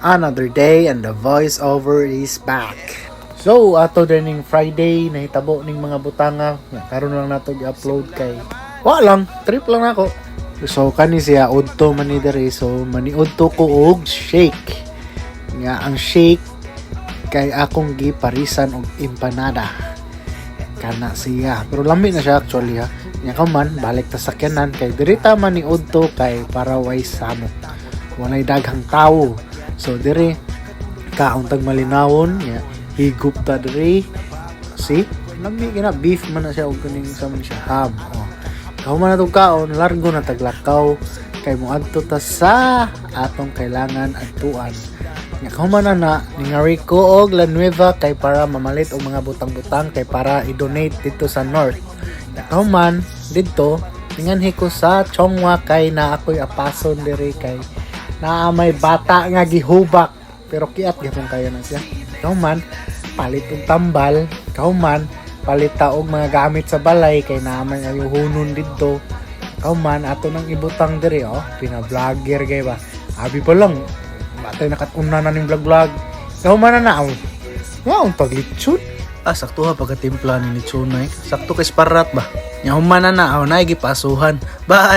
Another day and the voiceover is back. So, ato dining Friday, nahitabo ning mga butanga. Karon lang nato i-upload kay. Lang, trip lang ako. So, kani siya udto man ni dere. So, maniudto ko og shake. Nga ang shake kay akong giparisan og empanada. Kana siya. Pero lami na siya actually ha. Nya ka man balik ta sakyanan kay dirita man ni udto kay para way samok. Walay daghang tawo. So dire kaon tag malinawon nya higup ta dire. See? Lami gina beef man na siya og kuning sa man siya ham. Oh. Kaw man na to kaon largo na taglakaw kay moadto ta sa atong kailangan adtuan. Nya kaw man na ningari ko og La Nueva kay para mamalit og mga butang-butang kay para i-donate dito sa North. Nya kaw man dito ninganhi ko sa Chongwa kay na ako'y apason dire kay na may bata nga gihubak pero kiat gyapon kayo na siya. Ikaw man palit og tambal, ikaw man palit ta og mga gamit sa balay kay naman ayo hunon didto. Ikaw man ato nang ibutang dire pina-vlogger kay ba. Abi pa lang batay nakatuna na ning vlog. Ikaw man na naaw. Wow, paglitsud. Sakto ha pagkatimpla ni litsonay. Sakto kay sparat ba. Nya human na naaw na gipasuhan. Bye.